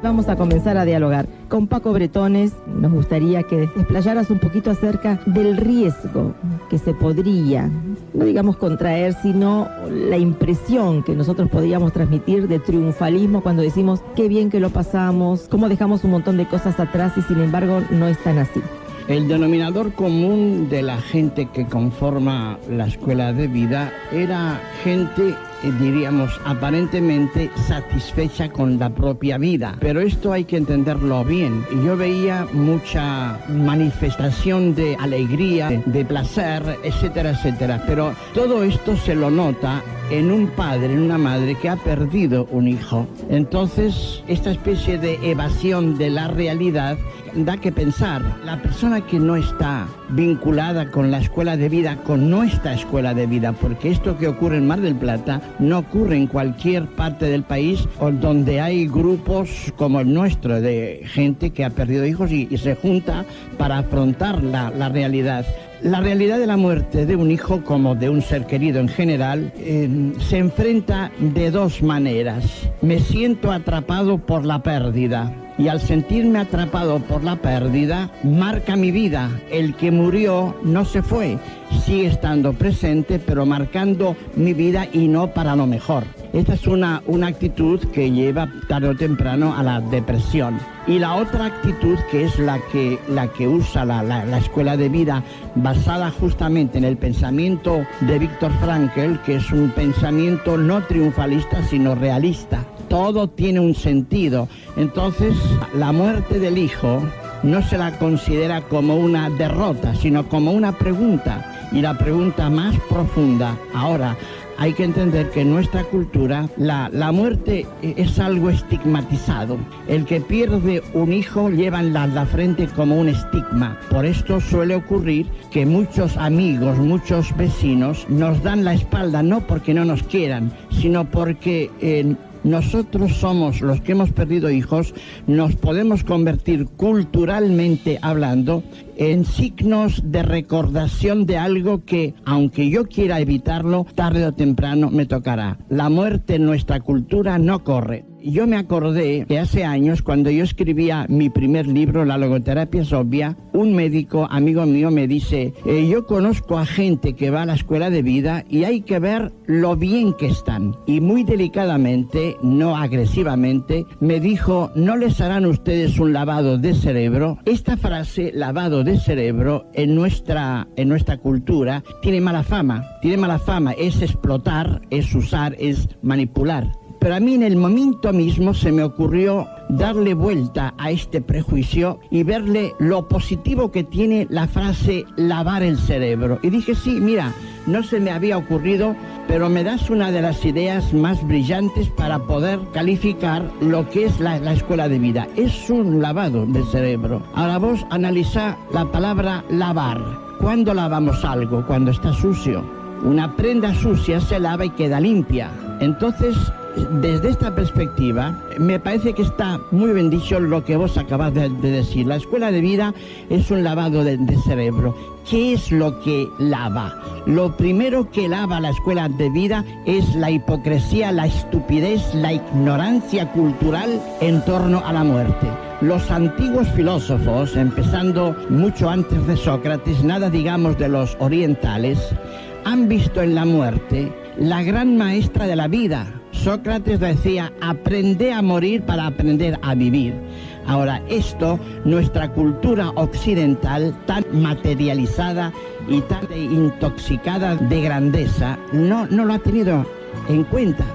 Vamos a comenzar a dialogar. Con Paco Bretones nos gustaría que desplayaras un poquito acerca del riesgo que se podría, no digamos contraer, sino la impresión que nosotros podríamos transmitir de triunfalismo cuando decimos qué bien que lo pasamos, cómo dejamos un montón de cosas atrás y sin embargo no es tan así. El denominador común de la gente que conforma la escuela de vida era gente, diríamos, aparentemente satisfecha con la propia vida. Pero esto hay que entenderlo bien. Yo veía mucha manifestación de alegría, de placer, etcétera, etcétera. Pero todo esto se lo nota en un padre, en una madre que ha perdido un hijo. Entonces, esta especie de evasión de la realidad da que pensar. La persona que no está vinculada con la escuela de vida, con nuestra escuela de vida, porque esto que ocurre en Mar del Plata no ocurre en cualquier parte del país o donde hay grupos como el nuestro de gente que ha perdido hijos y se junta para afrontar la realidad. La realidad de la muerte de un hijo, como de un ser querido en general, se enfrenta de dos maneras. Me siento atrapado por la pérdida. Y al sentirme atrapado por la pérdida, marca mi vida. El que murió no se fue, sigue estando presente, pero marcando mi vida y no para lo mejor. Esta es una actitud que lleva tarde o temprano a la depresión. Y la otra actitud, que es la que usa la escuela de vida, basada justamente en el pensamiento de Viktor Frankl, que es un pensamiento no triunfalista, sino realista. Todo tiene un sentido. Entonces, la muerte del hijo no se la considera como una derrota, sino como una pregunta. Y la pregunta más profunda. Ahora, hay que entender que en nuestra cultura la muerte es algo estigmatizado. El que pierde un hijo lleva en la frente como un estigma. Por esto suele ocurrir que muchos amigos, muchos vecinos nos dan la espalda, no porque no nos quieran, sino porque nosotros somos los que hemos perdido hijos, nos podemos convertir culturalmente hablando en signos de recordación de algo que, aunque yo quiera evitarlo, tarde o temprano me tocará. La muerte en nuestra cultura no corre. Yo me acordé que hace años, cuando yo escribía mi primer libro, La logoterapia es obvia, un médico amigo mío me dice, yo conozco a gente que va a la escuela de vida y hay que ver lo bien que están. Y muy delicadamente, no agresivamente, me dijo, ¿no les harán ustedes un lavado de cerebro? Esta frase, lavado de cerebro, en nuestra cultura, tiene mala fama. Tiene mala fama, es explotar, es usar, es manipular. Pero a mí en el momento mismo se me ocurrió darle vuelta a este prejuicio y verle lo positivo que tiene la frase lavar el cerebro. Y dije, sí, mira, no se me había ocurrido, pero me das una de las ideas más brillantes para poder calificar lo que es la escuela de vida. Es un lavado de cerebro. Ahora vos analizá la palabra lavar. ¿Cuándo lavamos algo? Cuando está sucio. Una prenda sucia se lava y queda limpia. Entonces, desde esta perspectiva, me parece que está muy bien dicho lo que vos acabas de decir. La escuela de vida es un lavado de cerebro. ¿Qué es lo que lava? Lo primero que lava la escuela de vida es la hipocresía, la estupidez, la ignorancia cultural en torno a la muerte. Los antiguos filósofos, empezando mucho antes de Sócrates, nada digamos de los orientales, han visto en la muerte la gran maestra de la vida. Sócrates decía, aprende a morir para aprender a vivir. Ahora, esto, nuestra cultura occidental, tan materializada y tan intoxicada de grandeza, no lo ha tenido en cuenta.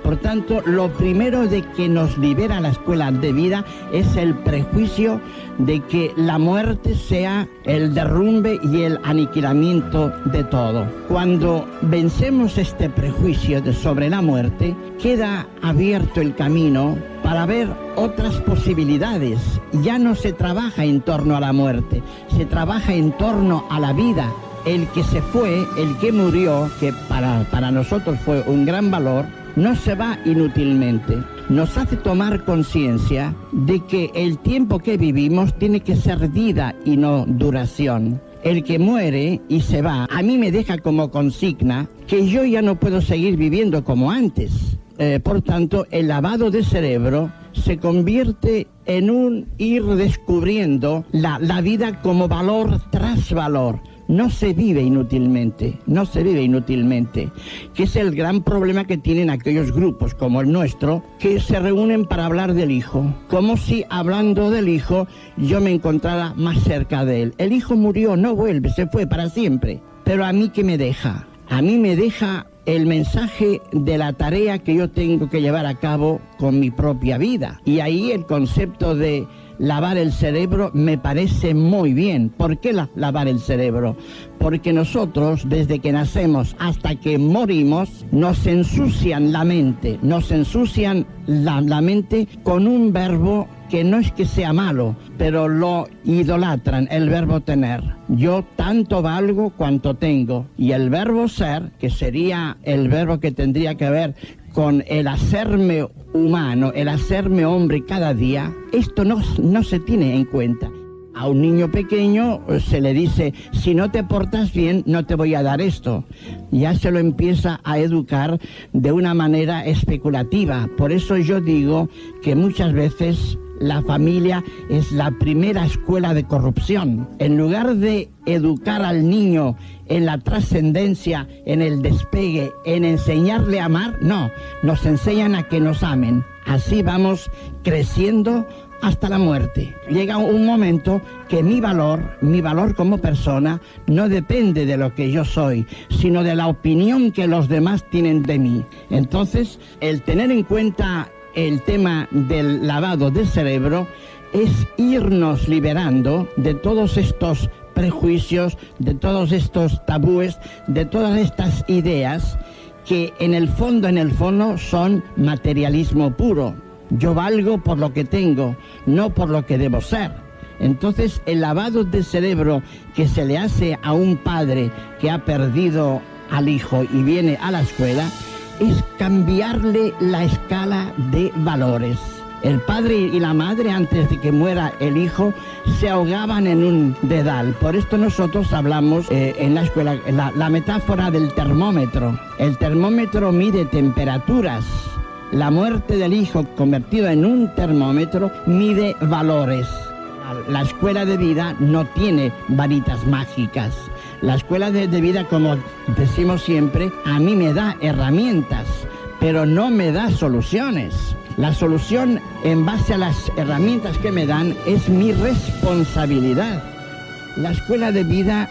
Por tanto, lo primero de que nos libera la escuela de vida es el prejuicio de que la muerte sea el derrumbe y el aniquilamiento de todo. Cuando vencemos este prejuicio sobre la muerte, queda abierto el camino para ver otras posibilidades. Ya no se trabaja en torno a la muerte, se trabaja en torno a la vida. El que se fue, el que murió, que para nosotros fue un gran valor, no se va inútilmente. Nos hace tomar conciencia de que el tiempo que vivimos tiene que ser vida y no duración. El que muere y se va, a mí me deja como consigna que yo ya no puedo seguir viviendo como antes. Por tanto, el lavado de cerebro se convierte en un ir descubriendo la vida como valor tras valor. No se vive inútilmente, que es el gran problema que tienen aquellos grupos como el nuestro, que se reúnen para hablar del hijo, como si hablando del hijo yo me encontrara más cerca de él. El hijo murió, no vuelve, se fue para siempre. Pero a mí, ¿qué me deja? A mí me deja el mensaje de la tarea que yo tengo que llevar a cabo con mi propia vida. Y ahí el concepto de lavar el cerebro me parece muy bien. ¿Por qué lavar el cerebro? Porque nosotros, desde que nacemos hasta que morimos, nos ensucian la mente, la mente con un verbo que no es que sea malo, pero lo idolatran, el verbo tener. Yo tanto valgo cuanto tengo. Y el verbo ser, que sería el verbo que tendría que ver con el hacerme humano, el hacerme hombre cada día, esto no se tiene en cuenta. A un niño pequeño se le dice, si no te portas bien, no te voy a dar esto. Ya se lo empieza a educar de una manera especulativa. Por eso yo digo que muchas veces la familia es la primera escuela de corrupción. En lugar de educar al niño en la trascendencia, en el despegue, en enseñarle a amar, no, nos enseñan a que nos amen. Así vamos creciendo hasta la muerte. Llega un momento que mi valor como persona no depende de lo que yo soy, sino de la opinión que los demás tienen de mí. Entonces, el tener en cuenta el tema del lavado del cerebro es irnos liberando de todos estos prejuicios, de todos estos tabúes, de todas estas ideas que en el fondo son materialismo puro. Yo valgo por lo que tengo, no por lo que debo ser. Entonces, el lavado del cerebro que se le hace a un padre que ha perdido al hijo y viene a la escuela es cambiarle la escala de valores. El padre y la madre, antes de que muera el hijo, se ahogaban en un dedal. Por esto nosotros hablamos en la escuela la metáfora del termómetro. El termómetro mide temperaturas. La muerte del hijo, convertido en un termómetro, mide valores. La escuela de vida no tiene varitas mágicas. La escuela de vida, como decimos siempre, a mí me da herramientas, pero no me da soluciones. La solución, en base a las herramientas que me dan, es mi responsabilidad. La escuela de vida,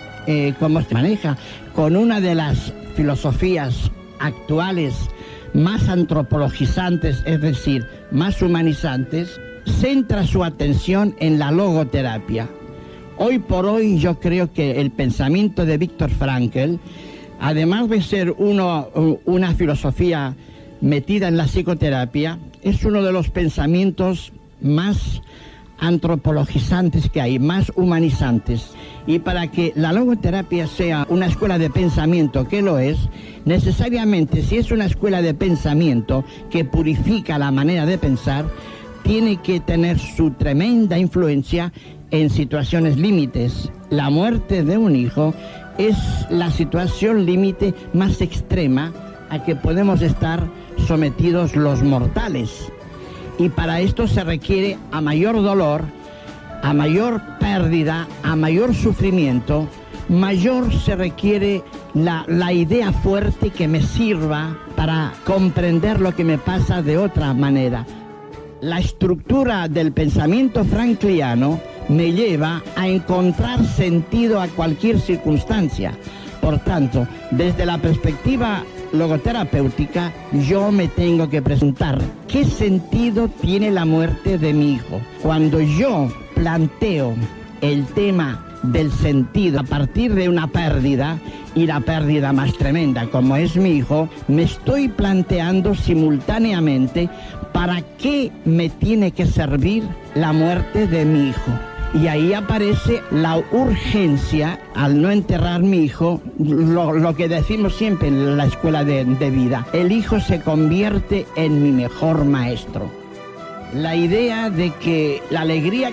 como se maneja, con una de las filosofías actuales más antropologizantes, es decir, más humanizantes, centra su atención en la logoterapia. Hoy por hoy yo creo que el pensamiento de Viktor Frankl, además de ser una filosofía metida en la psicoterapia, es uno de los pensamientos más antropologizantes que hay, más humanizantes. Y para que la logoterapia sea una escuela de pensamiento, que lo es, necesariamente, si es una escuela de pensamiento que purifica la manera de pensar, tiene que tener su tremenda influencia en situaciones límites. La muerte de un hijo es la situación límite más extrema a que podemos estar sometidos los mortales. Y para esto se requiere, a mayor dolor, a mayor pérdida, a mayor sufrimiento, mayor se requiere la idea fuerte que me sirva para comprender lo que me pasa de otra manera. La estructura del pensamiento frankliano me lleva a encontrar sentido a cualquier circunstancia. Por tanto, desde la perspectiva logoterapéutica, yo me tengo que preguntar, ¿qué sentido tiene la muerte de mi hijo? Cuando yo planteo el tema del sentido a partir de una pérdida, y la pérdida más tremenda como es mi hijo, me estoy planteando simultáneamente para qué me tiene que servir la muerte de mi hijo. Y ahí aparece la urgencia, al no enterrar mi hijo, lo que decimos siempre en la escuela de vida. El hijo se convierte en mi mejor maestro. la idea de que la alegría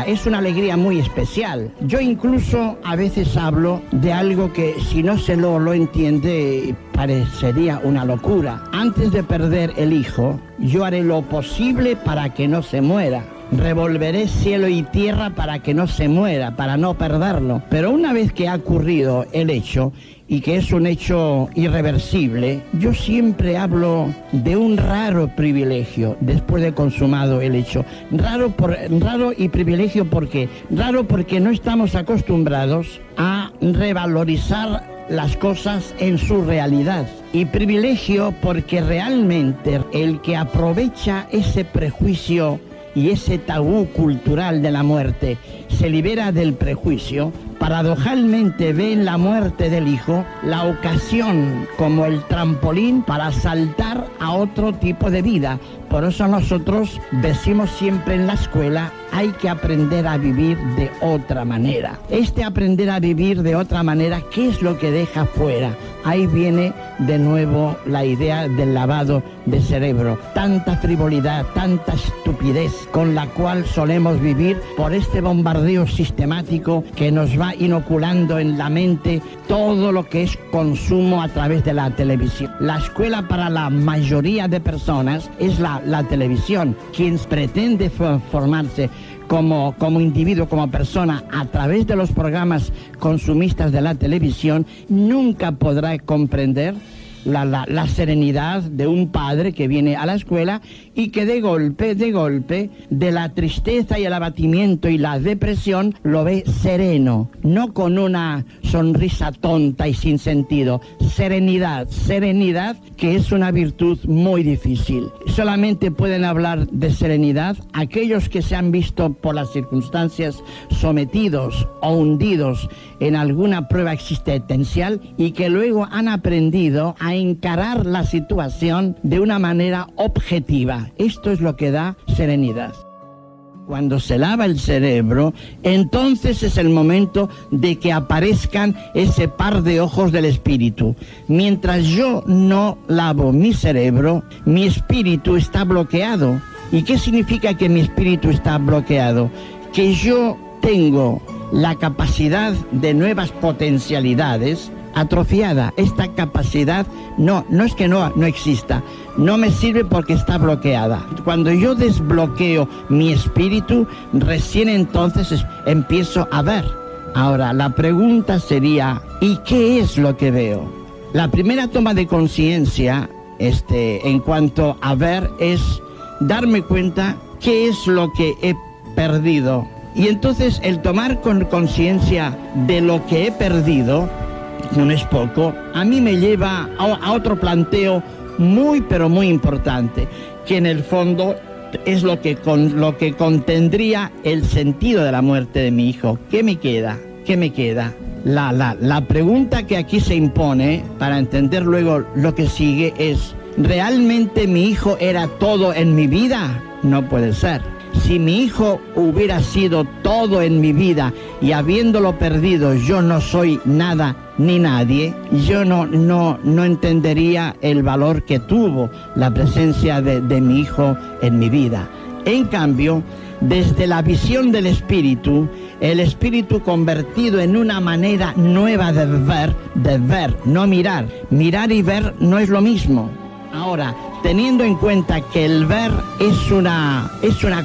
es una alegría muy especial. Yo incluso a veces hablo de algo que si no se lo entiende parecería una locura. Antes de perder el hijo, yo haré lo posible para que no se muera. Revolveré cielo y tierra para que no se muera, para no perderlo. Pero una vez que ha ocurrido el hecho, y que es un hecho irreversible, yo siempre hablo de un raro privilegio después de consumado el hecho. Raro y privilegio, ¿por qué? Raro porque no estamos acostumbrados a revalorizar las cosas en su realidad. Y privilegio porque realmente el que aprovecha ese prejuicio y ese tabú cultural de la muerte se libera del prejuicio, paradojalmente ve en la muerte del hijo la ocasión como el trampolín para saltar a otro tipo de vida. Por eso nosotros decimos siempre en la escuela, hay que aprender a vivir de otra manera. Este aprender a vivir de otra manera, ¿qué es lo que deja fuera? Ahí viene de nuevo la idea del lavado de cerebro. Tanta frivolidad, tanta estupidez con la cual solemos vivir por este bombardeo sistemático que nos va inoculando en la mente todo lo que es consumo a través de la televisión. La escuela para la mayoría de personas es la televisión. Quien pretende formarse como individuo, como persona, a través de los programas consumistas de la televisión, nunca podrá comprender la serenidad de un padre que viene a la escuela y que de golpe, de la tristeza y el abatimiento y la depresión, lo ve sereno, no con una sonrisa tonta y sin sentido. Serenidad, que es una virtud muy difícil. Solamente pueden hablar de serenidad aquellos que se han visto por las circunstancias sometidos o hundidos en alguna prueba existencial y que luego han aprendido a encarar la situación de una manera objetiva. Esto es lo que da serenidad. Cuando se lava el cerebro, entonces es el momento de que aparezcan ese par de ojos del espíritu. Mientras yo no lavo mi cerebro, mi espíritu está bloqueado. ¿Y qué significa que mi espíritu está bloqueado? Que yo tengo la capacidad de nuevas potencialidades atrofiada. Esta capacidad no es que no exista, no me sirve porque está bloqueada. Cuando yo desbloqueo mi espíritu, recién entonces empiezo a ver. Ahora, la pregunta sería, ¿y qué es lo que veo? La primera toma de conciencia en cuanto a ver es darme cuenta qué es lo que he perdido. Y entonces el tomar conciencia de lo que he perdido, no es poco, a mí me lleva a otro planteo muy pero muy importante, que en el fondo es lo que contendría el sentido de la muerte de mi hijo. ¿Qué me queda? La pregunta que aquí se impone para entender luego lo que sigue es, ¿realmente mi hijo era todo en mi vida? No puede ser. Si mi hijo hubiera sido todo en mi vida y habiéndolo perdido yo no soy nada ni nadie, yo no entendería el valor que tuvo la presencia de mi hijo en mi vida. En cambio, desde la visión del espíritu, el espíritu convertido en una manera nueva de ver, no mirar. Mirar y ver no es lo mismo. Ahora, teniendo en cuenta que el ver es una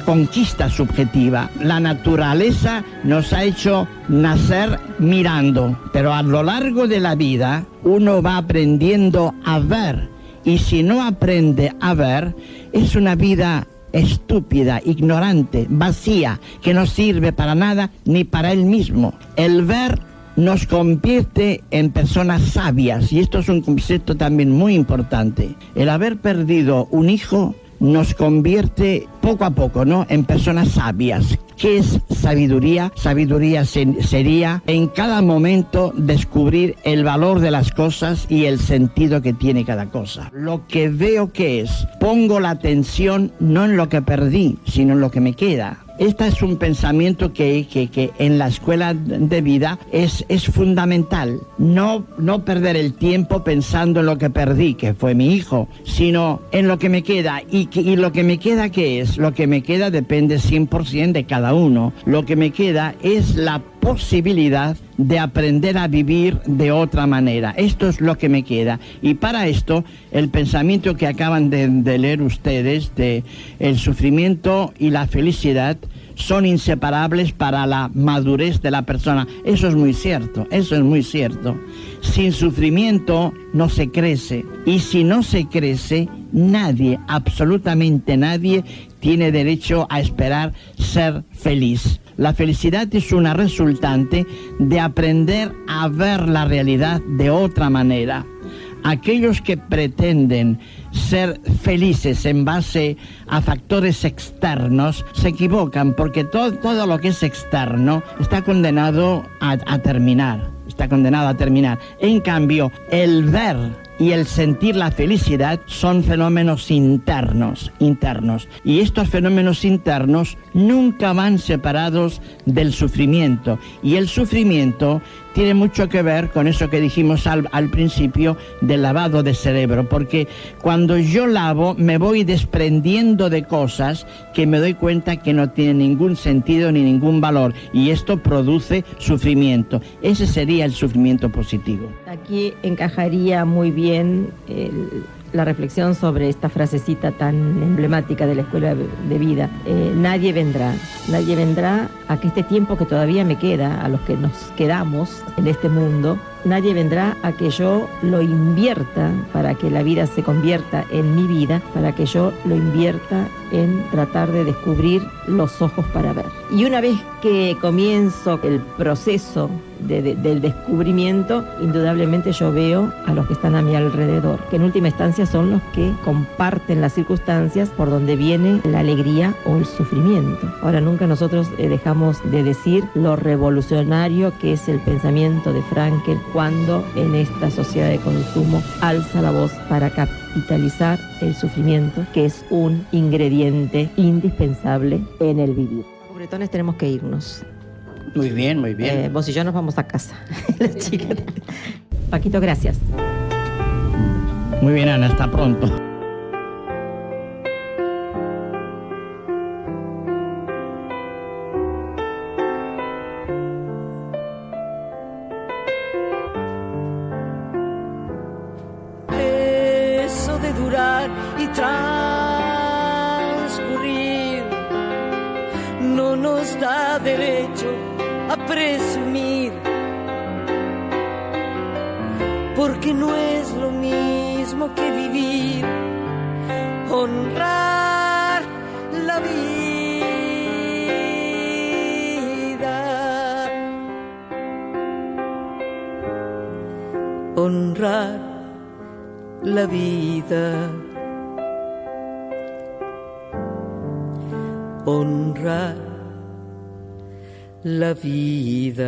conquista subjetiva, la naturaleza nos ha hecho nacer mirando, pero a lo largo de la vida uno va aprendiendo a ver, y si no aprende a ver, es una vida estúpida, ignorante, vacía, que no sirve para nada ni para él mismo. El ver nos convierte en personas sabias, y esto es un concepto también muy importante. El haber perdido un hijo nos convierte poco a poco, ¿no?, en personas sabias. ¿Qué es sabiduría? Sabiduría sería en cada momento descubrir el valor de las cosas y el sentido que tiene cada cosa. Lo que veo que es, pongo la atención no en lo que perdí, sino en lo que me queda. Este es un pensamiento que en la escuela de vida es fundamental. No perder el tiempo pensando en lo que perdí, que fue mi hijo, sino en lo que me queda. ¿Y lo que me queda qué es? Lo que me queda depende 100% de cada uno. Lo que me queda es la posibilidad de aprender a vivir de otra manera. Esto es lo que me queda. Y para esto, el pensamiento que acaban de leer ustedes, de el sufrimiento y la felicidad, son inseparables para la madurez de la persona. Eso es muy cierto, eso es muy cierto. Sin sufrimiento no se crece. Y si no se crece, nadie, absolutamente nadie, tiene derecho a esperar ser feliz. La felicidad es una resultante de aprender a ver la realidad de otra manera. Aquellos que pretenden ser felices en base a factores externos se equivocan, porque todo lo que es externo está condenado a terminar. Está condenado a terminar. En cambio, el ver y el sentir la felicidad son fenómenos internos. Y estos fenómenos internos nunca van separados del sufrimiento. Y el sufrimiento tiene mucho que ver con eso que dijimos al principio del lavado de cerebro, porque cuando yo lavo me voy desprendiendo de cosas que me doy cuenta que no tienen ningún sentido ni ningún valor, y esto produce sufrimiento. Ese sería el sufrimiento positivo. Aquí encajaría muy bien la reflexión sobre esta frasecita tan emblemática de la escuela de vida. Nadie vendrá a que este tiempo que todavía me queda, a los que nos quedamos en este mundo, nadie vendrá a que yo lo invierta para que la vida se convierta en mi vida, para que yo lo invierta en tratar de descubrir los ojos para ver. Y una vez que comienzo el proceso del descubrimiento, indudablemente yo veo a los que están a mi alrededor, que en última instancia son los que comparten las circunstancias por donde viene la alegría o el sufrimiento. Ahora, nunca nosotros dejamos de decir lo revolucionario que es el pensamiento de Frankl cuando en esta sociedad de consumo alza la voz para capitalizar el sufrimiento, que es un ingrediente indispensable en el vivir. Bretones, tenemos que irnos. Muy bien, muy bien. Vos y yo nos vamos a casa. La chica. Paquito, gracias. Muy bien, Ana, hasta pronto. Eso de durar y transcurrir no nos da derecho a presumir, porque no es lo mismo que vivir, honrar la vida, honrar la vida, honrar la vida.